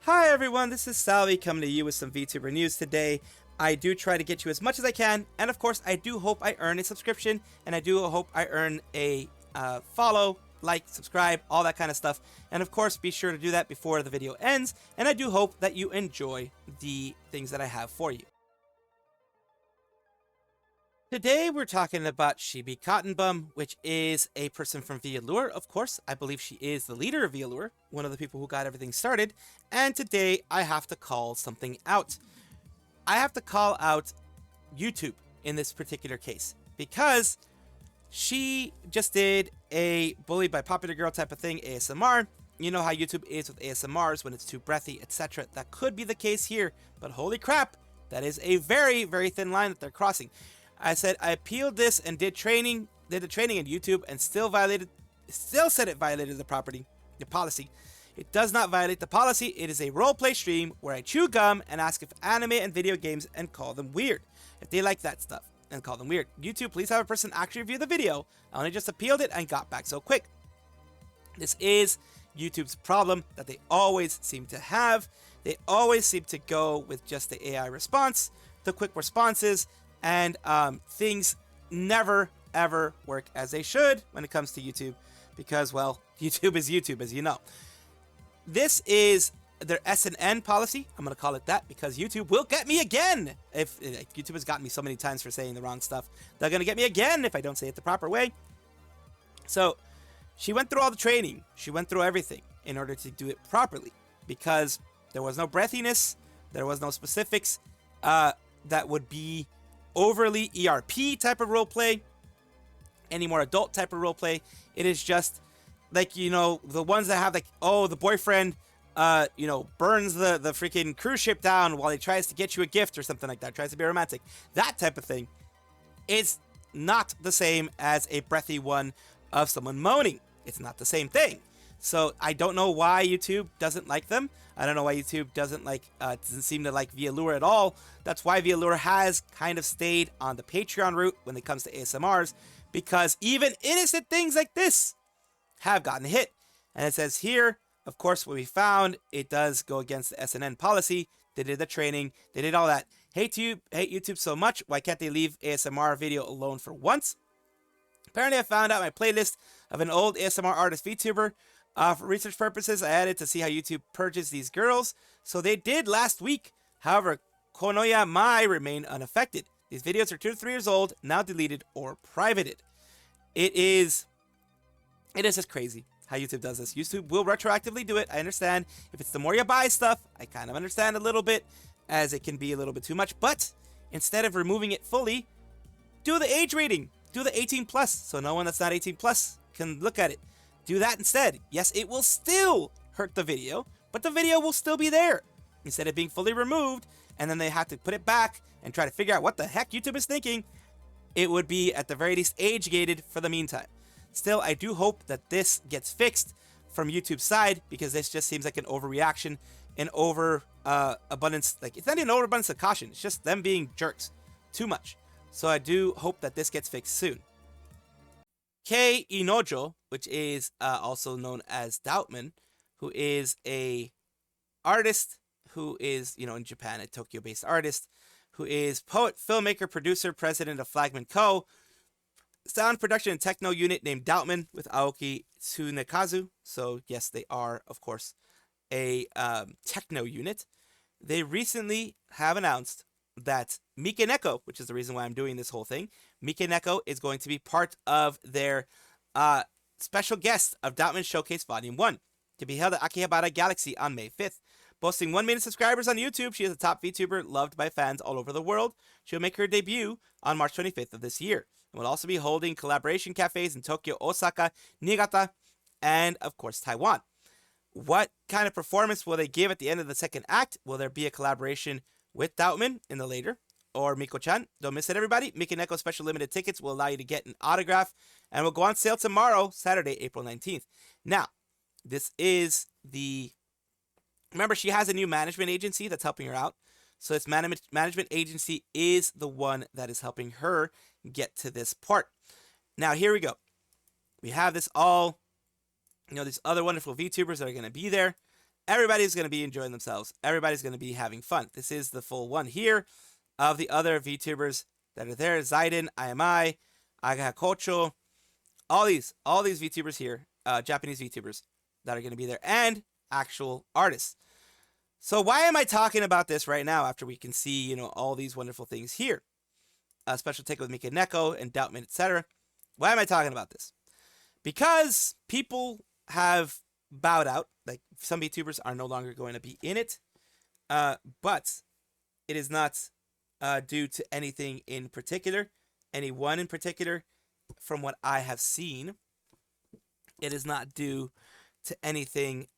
Hi everyone, this is Salvi coming to you with some VTuber news today. I do try to get you as much as I can, and of course I do hope I earn a subscription, and I do hope I earn a follow, like, subscribe, all that kind of stuff. And of course be sure to do that before the video ends, and I do hope that you enjoy the things that I have for you. Today we're talking about Shibi Cottonbum, which is a person from VAllure. Of course, I believe she is the leader of VAllure, one of the people who got everything started. And today I have to call something out. I have to call out YouTube in this particular case, because she just did a bullied by popular girl type of thing, ASMR. You know how YouTube is with ASMRs when it's too breathy, etc. That could be the case here, but holy crap, that is a very, very thin line that they're crossing. I said I appealed this and did the training in YouTube, and still said it violated the policy. It does not violate the policy. It is a roleplay stream where I chew gum and ask if anime and video games and call them weird. If they like that stuff and call them weird. YouTube, please have a person actually review the video. I only just appealed it and got back so quick. This is YouTube's problem that they always seem to have. They always seem to go with just the AI response, the quick responses, and things never ever work as they should when it comes to YouTube, because, well, YouTube is YouTube, as you know. This is their S&N policy. I'm going to call it that because YouTube will get me again. If YouTube has gotten me so many times for saying the wrong stuff, they're going to get me again if I don't say it the proper way. So she went through all the training. She went through everything in order to do it properly, because there was no breathiness. There was no specifics that would be overly ERP type of roleplay, any more adult type of roleplay. It is just like, you know, the ones that have like, oh, the boyfriend, you know, burns the freaking cruise ship down while he tries to get you a gift or something like that, tries to be romantic. That type of thing is not the same as a breathy one of someone moaning. It's not the same thing. So I don't know why YouTube doesn't like them. I don't know why YouTube doesn't seem to like VAllure at all. That's why VAllure has kind of stayed on the Patreon route when it comes to ASMRs, because even innocent things like this have gotten hit. And it says here, of course, what we found, it does go against the S&N policy. They did the training. They did all that. Hate YouTube so much. Why can't they leave ASMR video alone for once? Apparently, I found out my playlist of an old ASMR artist VTuber. For research purposes, I added to see how YouTube purges these girls. So they did last week. However, Konoya Mai remain unaffected. These videos are 2 to 3 years old, now deleted or privated. It is just crazy how YouTube does this. YouTube will retroactively do it. I understand. If it's the more you buy stuff, I kind of understand a little bit, as it can be a little bit too much. But instead of removing it fully, do the age rating. Do the 18 plus, so no one that's not 18 plus can look at it. Do that instead. Yes, it will still hurt the video, but the video will still be there. Instead of being fully removed, and then they have to put it back and try to figure out what the heck YouTube is thinking, it would be at the very least age-gated for the meantime. Still, I do hope that this gets fixed from YouTube's side, because this just seems like an overreaction, an overabundance. Like, it's not even an overabundance of caution. It's just them being jerks. Too much. So I do hope that this gets fixed soon. Kei Inojo, which is also known as Doubtman, who is a artist who is, you know, in Japan, a Tokyo-based artist, who is poet, filmmaker, producer, president of Flagman Co., sound production and techno unit named Doubtman with Aoki Tsunekazu. So yes, they are, of course, a techno unit. They recently have announced that Mikeneko, which is the reason why I'm doing this whole thing, Mikeneko is going to be part of their special guest of Doubtman Showcase Volume 1, to be held at Akihabara Galaxy on May 5th. Boasting 1 million subscribers on YouTube, she is a top VTuber loved by fans all over the world. She'll make her debut on March 25th of this year, and will also be holding collaboration cafes in Tokyo, Osaka, Niigata, and, of course, Taiwan. What kind of performance will they give at the end of the second act? Will there be a collaboration with Doubtman in the later, or Miko-chan? Don't miss it, everybody. Mikeneko special limited tickets will allow you to get an autograph, and will go on sale tomorrow, Saturday, April 19th. Now, this is the... Remember, she has a new management agency that's helping her out. So this management agency is the one that is helping her get to this part. Now, here we go. We have this all, you know, these other wonderful VTubers that are going to be there. everybody's going to be enjoying themselves. Everybody's going to be having fun. This is the full one here of the other VTubers that are there. Zaiden, IMI, Agahakocho, all these VTubers here, Japanese VTubers that are going to be there, and actual artists. So why am I talking about this right now after we can see, all these wonderful things here? A special take with Mikeneko and Doubtman, etc. Why am I talking about this? Because people have bowed out. Like, some VTubers are no longer going to be in it. But it is not due to anything in particular. Anyone in particular. From what I have seen, it is not due to anything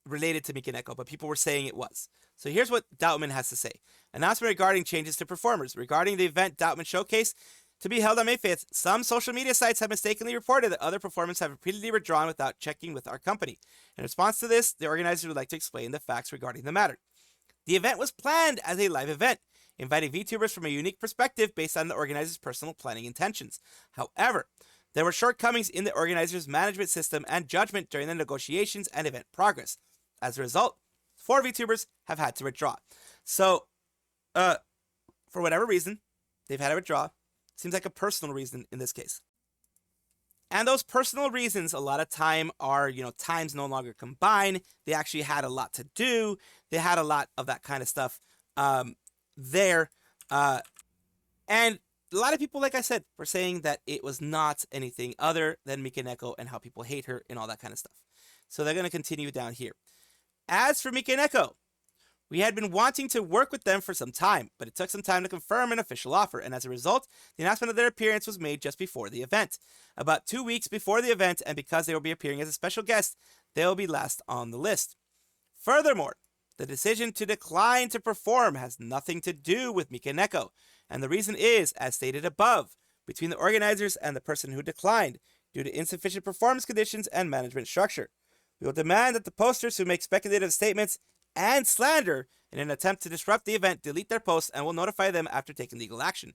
related to Mikeneko, but people were saying it was. So here's what Doubtman has to say. Announcement regarding changes to performers. Regarding the event Doubtman Showcase to be held on May 5th, some social media sites have mistakenly reported that other performers have repeatedly withdrawn without checking with our company. In response to this, the organizers would like to explain the facts regarding the matter. The event was planned as a live event, inviting VTubers from a unique perspective based on the organizer's personal planning intentions. However, there were shortcomings in the organizer's management system and judgment during the negotiations and event progress. As a result, 4 VTubers have had to withdraw. So, for whatever reason, they've had to withdraw. Seems like a personal reason in this case. And those personal reasons a lot of time are, times no longer combine. They actually had a lot to do. They had a lot of that kind of stuff there. And a lot of people, like I said, were saying that it was not anything other than Mikeneko and how people hate her and all that kind of stuff. So they're going to continue down here. As for Mikeneko, we had been wanting to work with them for some time, but it took some time to confirm an official offer, and as a result, the announcement of their appearance was made just before the event. About 2 weeks before the event, and because they will be appearing as a special guest, they will be last on the list. Furthermore, the decision to decline to perform has nothing to do with Mikeneko, and the reason is, as stated above, between the organizers and the person who declined, due to insufficient performance conditions and management structure. We will demand that the posters who make speculative statements and slander in an attempt to disrupt the event delete their posts and will notify them after taking legal action.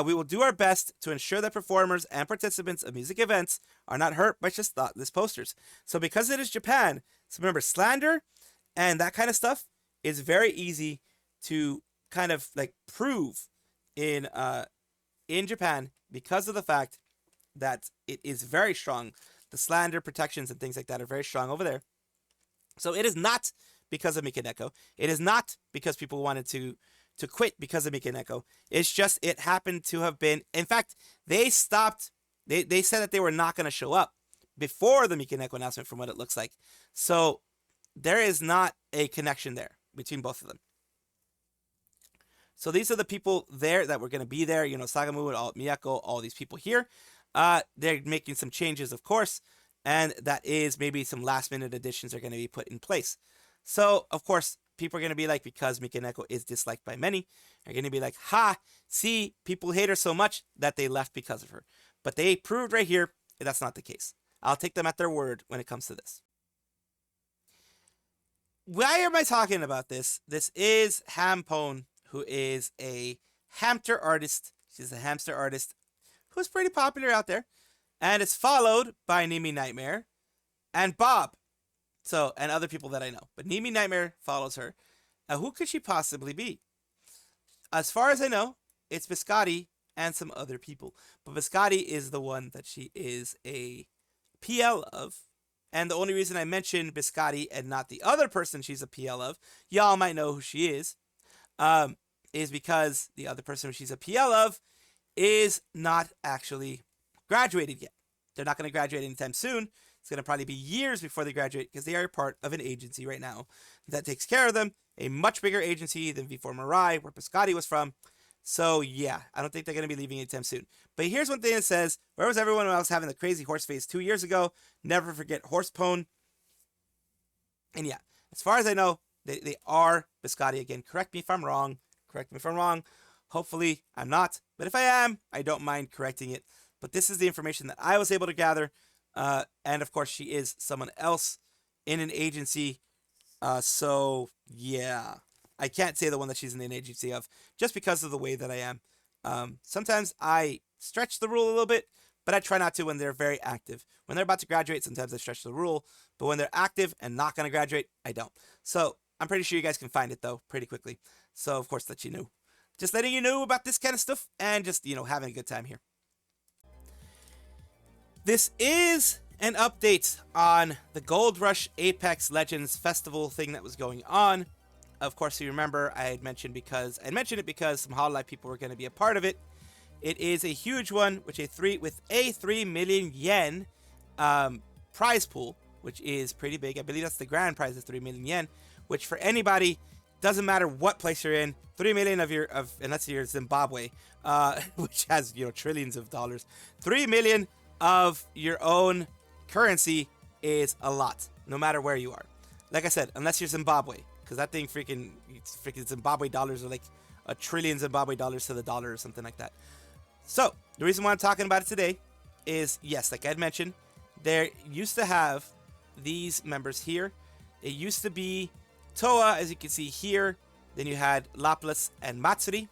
We will do our best to ensure that performers and participants of music events are not hurt by just thoughtless posters. So because it is Japan, so remember, slander and that kind of stuff is very easy to kind of like prove in Japan because of the fact that it is very strong. The slander protections and things like that are very strong over there. So it is not because of Mikeneko. It is not because people wanted to quit because of Mikeneko. It's just it happened to have been... In fact, they stopped... They said that they were not going to show up before the Mikeneko announcement from what it looks like. So there is not a connection there between both of them. So these are the people there that were going to be there. Sagamu and Miyako, all these people here. They're making some changes, of course. And that is maybe some last minute additions are going to be put in place. So, of course, people are going to be like, because Mikeneko is disliked by many, are going to be like, ha, see, people hate her so much that they left because of her. But they proved right here that's not the case. I'll take them at their word when it comes to this. Why am I talking about this? This is Hampone, who is a hamster artist. She's a hamster artist who's pretty popular out there. And it's followed by Nimi Nightmare and Bob. So, and other people that I know. But Nimi Nightmare follows her. Now, who could she possibly be? As far as I know, it's Biscotti and some other people. But Biscotti is the one that she is a PL of. And the only reason I mention Biscotti and not the other person she's a PL of, y'all might know who she is because the other person who she's a PL of is not actually graduated yet. They're not going to graduate anytime soon. It's going to probably be years before they graduate because they are part of an agency right now that takes care of them. A much bigger agency than V4 Mirai, where Biscotti was from. So yeah, I don't think they're going to be leaving anytime soon. But here's one thing that says, where was everyone else having the crazy horse face 2 years ago? Never forget Horsepone. And yeah, as far as I know, they are Biscotti again. Correct me if I'm wrong. Hopefully I'm not. But if I am, I don't mind correcting it. But this is the information that I was able to gather. And of course, she is someone else in an agency. So yeah, I can't say the one that she's in an agency of just because of the way that I am. Sometimes I stretch the rule a little bit, but I try not to when they're very active. When they're about to graduate, sometimes I stretch the rule, but when they're active and not going to graduate, I don't. So I'm pretty sure you guys can find it, though, pretty quickly. So, of course, let you know. Just letting you know about this kind of stuff and just, having a good time here. This is an update on the Gold Rush Apex Legends Festival thing that was going on. Of course, you remember I had mentioned it because some Hololive people were going to be a part of it. It is a huge one, with a 3 million yen prize pool, which is pretty big. I believe that's the grand prize is 3 million yen, which for anybody, doesn't matter what place you're in, 3 million unless you're Zimbabwe, which has trillions of dollars, 3 million of your own currency is a lot, no matter where you are. Like I said, unless you're Zimbabwe, because that thing freaking Zimbabwe dollars are like a trillion Zimbabwe dollars to the dollar or something like that. So the reason why I'm talking about it today is, yes, like I had mentioned, there used to have these members here. It used to be Towa, as you can see here. Then you had Laplus and Matsuri.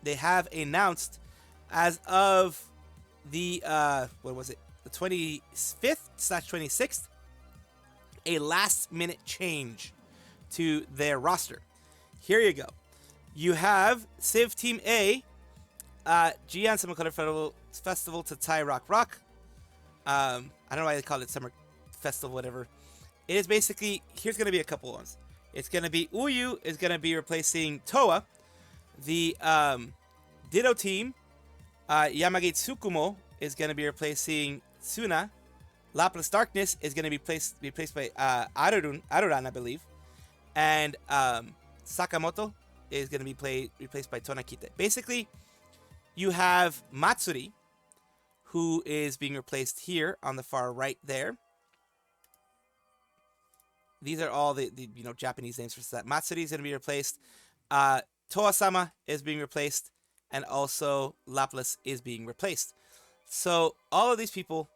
They have announced as of the the 25th/26th, a last minute change to their roster. Here you go. You have Civ Team A, Gion Summer Color Festival to Thai Rock Rock. I don't know why they call it Summer Festival, whatever. It is basically, here's going to be a couple ones. It's going to be Uyu is going to be replacing Towa. The Ditto Team, Yamagi Tsukumo is going to be replacing Suna. Laplus Darkness is going to be replaced by Aruran, I believe. And Sakamoto is going to be replaced by Tonakite. Basically, you have Matsuri, who is being replaced here on the far right there. These are all the Japanese names for that. Matsuri is going to be replaced. Towa-sama is being replaced. And also Laplus is being replaced. So all of these people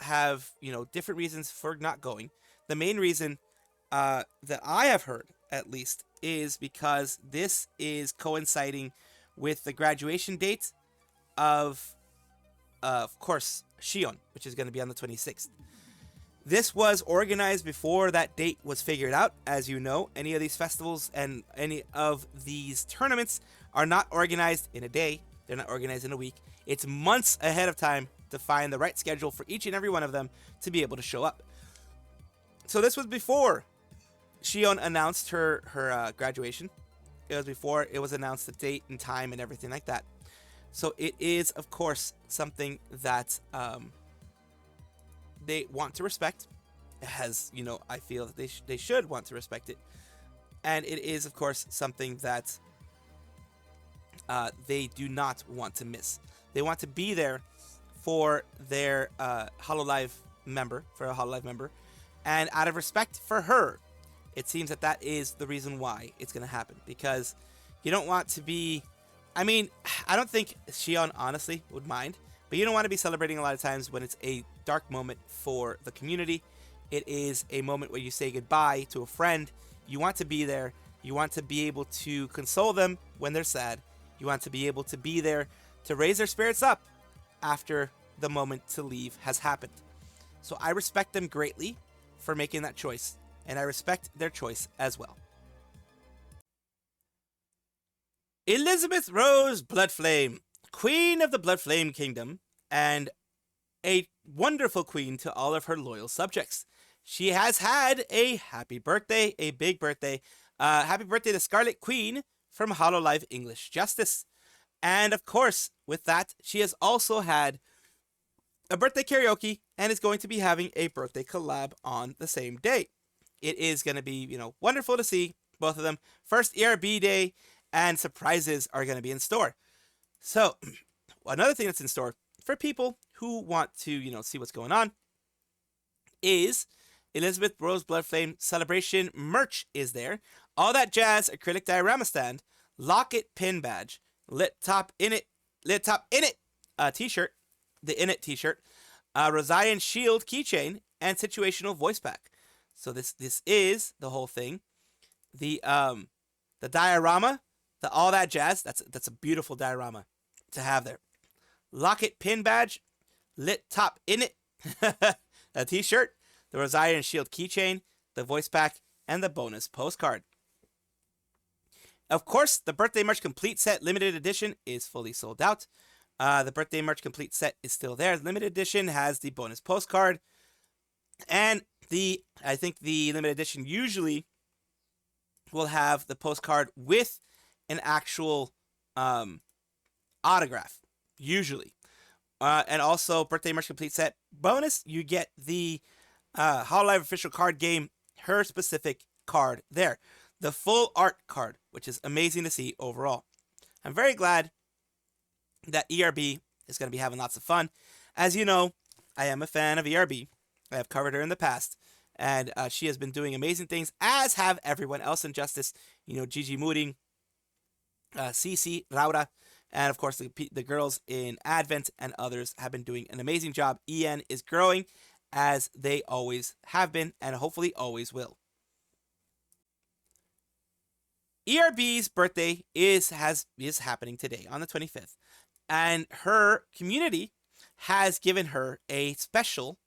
have, different reasons for not going. The main reason that I have heard, at least, is because this is coinciding with the graduation date of course, Shion, which is going to be on the 26th. This was organized before that date was figured out. As you know, any of these festivals and any of these tournaments are not organized in a day. They're not organized in a week. It's months ahead of time to find the right schedule for each and every one of them to be able to show up. So this was before Shion announced her graduation. It was before it was announced the date and time and everything like that. So it is, of course, something that they want to respect. As I feel that they should want to respect it. And it is, of course, something that they do not want to miss. They want to be there for their Hololive member, and out of respect for her, it seems that is the reason why it's going to happen. Because you don't want to be, I don't think Shion honestly would mind, but you don't want to be celebrating a lot of times when it's a dark moment for the community. It is a moment where you say goodbye to a friend. You want to be there. You want to be able to console them when they're sad. You want to be able to be there to raise their spirits up after the moment to leave has happened. So I respect them greatly for making that choice, and I respect their choice as well. Elizabeth Rose Bloodflame, Queen of the Bloodflame Kingdom, and a wonderful queen to all of her loyal subjects. She has had a happy birthday, a big birthday. Happy birthday to Scarlet Queen from Hololive English Justice. And of course, with that, she has also had a birthday karaoke and is going to be having a birthday collab on the same day. It is going to be, wonderful to see both of them. First ERB day, and surprises are going to be in store. So, another thing that's in store for people who want to, see what's going on is Elizabeth Rose Bloodflame Celebration merch is there. All that jazz acrylic diorama stand, locket pin badge, lit top in it t-shirt, the Init t-shirt, Rosian shield keychain, and situational voice pack. So this is the whole thing. The diorama, all that jazz, that's a beautiful diorama to have there. Locket pin badge, lit top in it, a t-shirt, the Rosarian Shield keychain, the voice pack, and the bonus postcard. Of course, the Birthday March Complete Set Limited Edition is fully sold out. The Birthday March Complete Set is still there. Limited Edition has the bonus postcard. And I think the Limited Edition usually will have the postcard with an actual autograph, usually. And also, Birthday March Complete Set bonus, you get the Hololive official card game, her specific card there. The full art card, which is amazing to see overall. I'm very glad that ERB is going to be having lots of fun. As you know, I am a fan of ERB. I have covered her in the past, and she has been doing amazing things, as have everyone else in Justice. You know, Gigi Mooding, Cici, Laura, and of course the girls in Advent and others have been doing an amazing job. EN is growing, as they always have been, and hopefully always will. ERB's birthday is happening today on the 25th, and her community has given her a special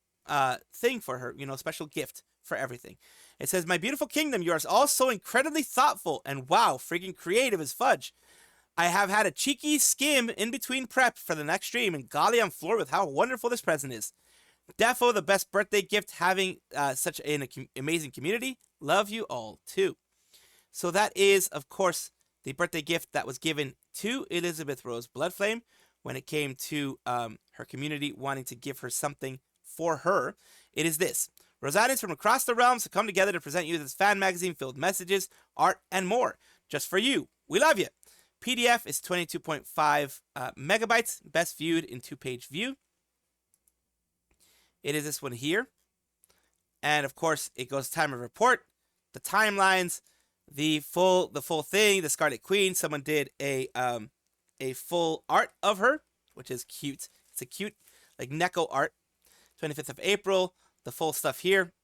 thing for her, special gift for everything. It says, "My beautiful kingdom, you are all so incredibly thoughtful and wow, freaking creative as fudge. I have had a cheeky skim in between prep for the next stream, and golly, I'm floored with how wonderful this present is. Defo the best birthday gift, having such an amazing community. Love you all too." So that is, of course, the birthday gift that was given to Elizabeth Rose Bloodflame when it came to her community wanting to give her something for her. It is this: Rosanians from across the realms have come together to present you this fan magazine filled with messages, art, and more. Just for you. We love you. PDF is 22.5 megabytes, best viewed in 2-page view. It is this one here. And of course, it goes time of report, the timelines, the full thing, the Scarlet Queen. Someone did a full art of her, which is cute. It's a cute, like, Neko art. 25th of April, the full stuff here.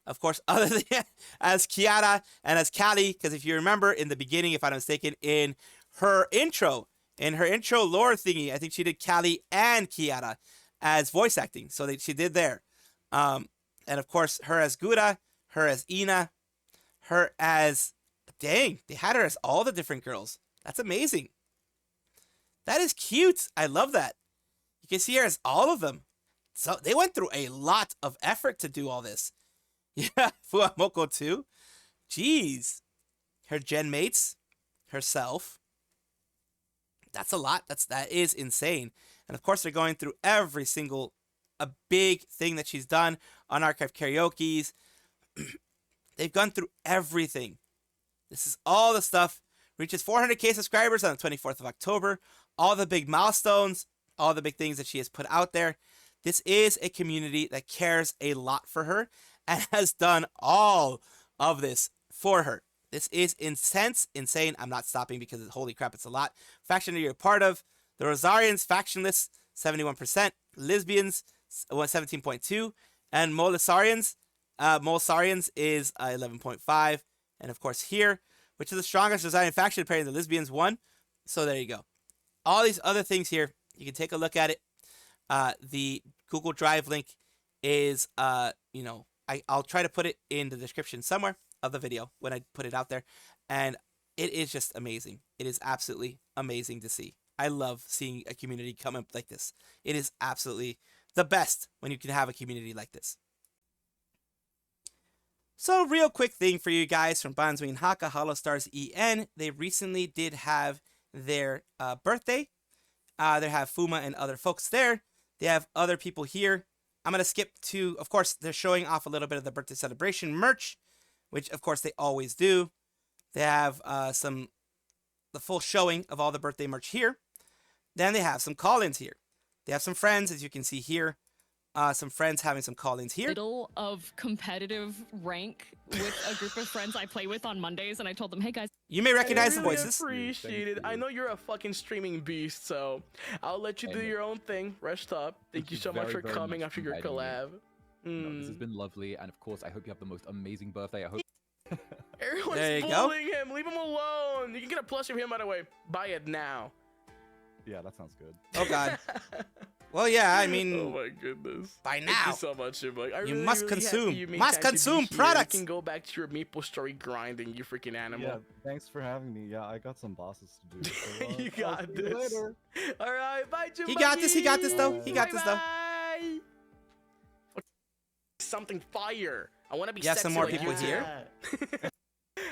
Of course, other than as Kiara and as Callie, because if you remember in the beginning, if I'm not mistaken, in her intro lore thingy, I think she did Callie and Kiara as voice acting. So she did there. And of course, her as Gura, her as Ina, her as... Dang, they had her as all the different girls. That's amazing. That is cute. I love that. You can see her as all of them. So they went through a lot of effort to do all this. Yeah, Fuamoko too. Jeez. Her gen mates, herself. That's a lot. That is insane. And of course, they're going through every single big thing that she's done on Archive Karaoke's. They've gone through everything. This is all the stuff. Reaches 400k subscribers on the 24th of October. All the big milestones, all the big things that she has put out there. This is a community that cares a lot for her and has done all of this for her. This is insane. I'm not stopping because holy crap, it's a lot. Faction that you're a part of. The Rosarians, factionless, 71%. Lesbians, 17.2. And Molisarians is 11.5. And of course here, which is the strongest Rosarian faction, apparently the Lesbians won. So there you go. All these other things here, you can take a look at it. The Google Drive link is, I'll try to put it in the description somewhere of the video when I put it out there. And it is just amazing. It is absolutely amazing to see. I love seeing a community come up like this. It is absolutely the best when you can have a community like this. So, real quick thing for you guys from Banzui and Hakka, Holostars EN. They recently did have their birthday. They have Fuma and other folks there. They have other people here. I'm going to skip to, of course, they're showing off a little bit of the birthday celebration merch, which, of course, they always do. They have the full showing of all the birthday merch here. Then they have some call-ins here. They have some friends, as you can see here. Some friends having some call-ins here. Middle of competitive rank with a group of friends I play with on Mondays, and I told them, hey guys. You may recognize I the really voices. Appreciate it. I know you're a fucking streaming beast, so I'll let you do your own thing. Rest up. Thank you so much for coming after your collab. No, this has been lovely, and of course, I hope you have the most amazing birthday. I hope. Everyone's There you go. bullying him. Leave him alone. You can get a plus from him, by the way. Buy it now. Yeah, that sounds good. Oh, God. Well, yeah, I Oh mean, my goodness. by Thank now, you so much, Shibuk. I you really, must really consume. happy you made Must time to be consume here. products. You can go back to your Maple Story grinding, you freaking animal. Yeah, thanks for having me. Yeah, I got some bosses to do. So, You I'll got see you this. later. All right, bye, Jim. He got this, he got this, though. He got this, though. Bye. Something fire. I want to be You have sexy some more like people you here? do.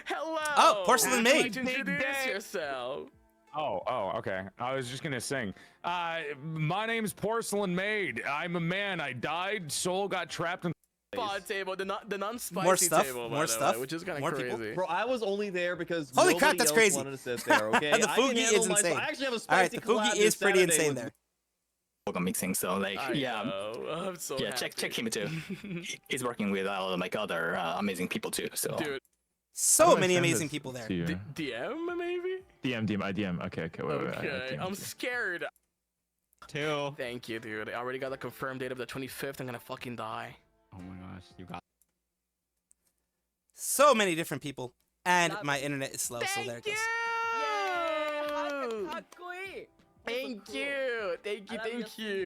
Hello. Oh, Porcelain Would you Maid. like to introduce yourself. Oh, okay. I was just gonna sing. My name's Porcelain Maid. I'm a man. I died. Soul got trapped in. Pod table, the non-spicy More stuff, table, by more the stuff, way, which is kind more of people. crazy. Bro, I was only there because Holy crap, nobody that's else crazy. wanted to sit there, okay? The I can Fugi handle is myself. insane. I actually have a All spicy right, the Fugi collab is this pretty Saturday insane with- there. Mixing, so like I yeah, know. I'm so yeah. happy. Check him too. He's working with like other amazing people too. So Dude, So How do I many send amazing this people there. to you? DM maybe? DM. Okay, wait. Okay, I'm scared. Two. Thank you, dude. I already got the confirmed date of the 25th. I'm gonna fucking die. Oh my gosh, you got. So many different people. And my internet is slow, so there it goes. Thank you. Thank you.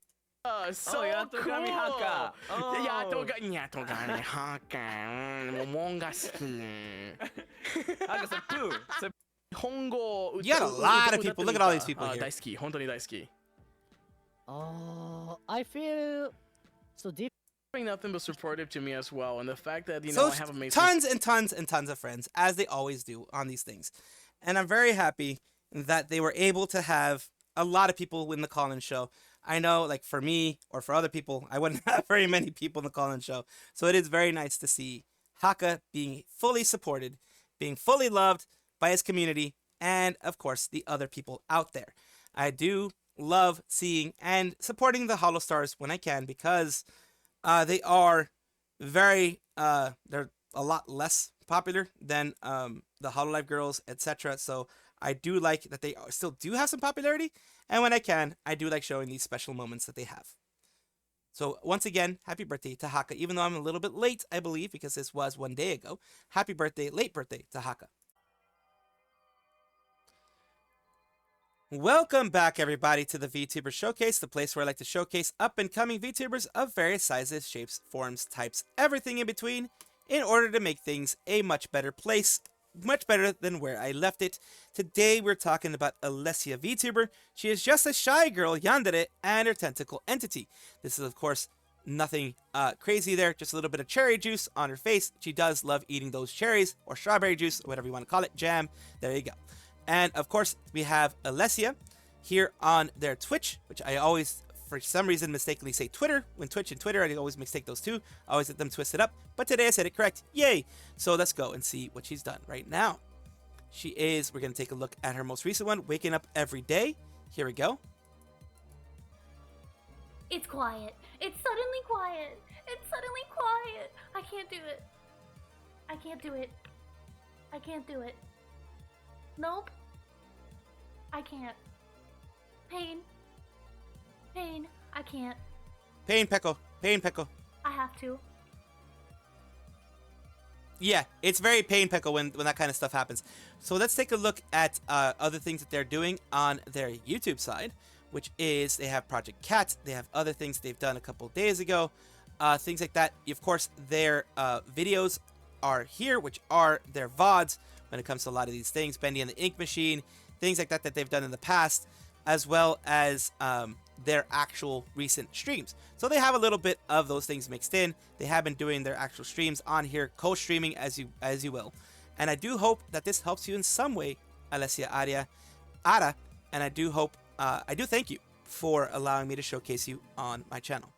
So ya to ga mi Hakka. cool. Oh. やっとがにやっとがね、ハッカー。もうもんが好きね。日本語 You got a lot of people. Look at all these people here. 大好き。本当に大好き。I feel so deep. Nothing but supportive to me as well, and the fact that So I have amazing. tons and tons and tons of friends, as they always do on these things. And I'm very happy that they were able to have a lot of people win the call-in show. I know, like, for me or for other people, I wouldn't have very many people in the call-in show. So it is very nice to see Hakka being fully supported, being fully loved by his community, and, of course, the other people out there. I do love seeing and supporting the Holo Stars when I can, because they are very, they're a lot less popular than the Hololive girls, etc. So I do like that they still do have some popularity, and when I can, I do like showing these special moments that they have. So once again, happy birthday to Hakka, even though I'm a little bit late, I believe, because this was 1 day ago. Happy birthday, late birthday to Hakka. Welcome back, everybody, to the VTuber Showcase, the place where I like to showcase up-and-coming VTubers of various sizes, shapes, forms, types, everything in between, in order to make things a much better place, much better than where I left it. Today, we're talking about Alessia VTuber. She is just a shy girl, yandere, and her tentacle entity. This is, of course, nothing crazy there, just a little bit of cherry juice on her face. She does love eating those cherries, or strawberry juice, or whatever you want to call it, jam. There you go. And of course, we have Alessia here on their Twitch, which I always, for some reason, mistakenly say Twitter. When Twitch and Twitter, I always mistake those two. I always get them twisted up. But today I said it correct. Yay! So let's go and see what she's done right now. We're going to take a look at her most recent one, Waking Up Every Day. Here we go. It's quiet. It's suddenly quiet. It's suddenly quiet. I can't do it. I can't do it. I can't do it. Nope. I can't. Pain. Pain. I can't. Pain Peko. Pain Peko. I have to. Yeah, it's very pain Peko when that kind of stuff happens. So let's take a look at other things that they're doing on their YouTube side, which is they have Project Cat. They have other things they've done a couple days ago. Things like that. Of course, their videos are here, which are their VODs when it comes to a lot of these things. Bendy and the Ink Machine, things like that that they've done in the past, as well as their actual recent streams. So they have a little bit of those things mixed in. They have been doing their actual streams on here, co-streaming as you will. And I do hope that this helps you in some way, Alessia Ara, and I do thank you for allowing me to showcase you on my channel.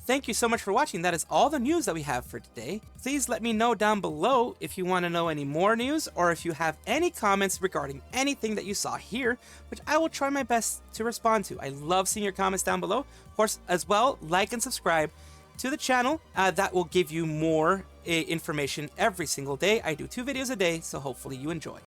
Thank you so much for watching. That is all the news that we have for today. Please let me know down below if you want to know any more news, or if you have any comments regarding anything that you saw here, which I will try my best to respond to. I love seeing your comments down below. Of course, as well, like and subscribe to the channel. That will give you more information every single day. I do 2 videos a day, so hopefully you enjoy.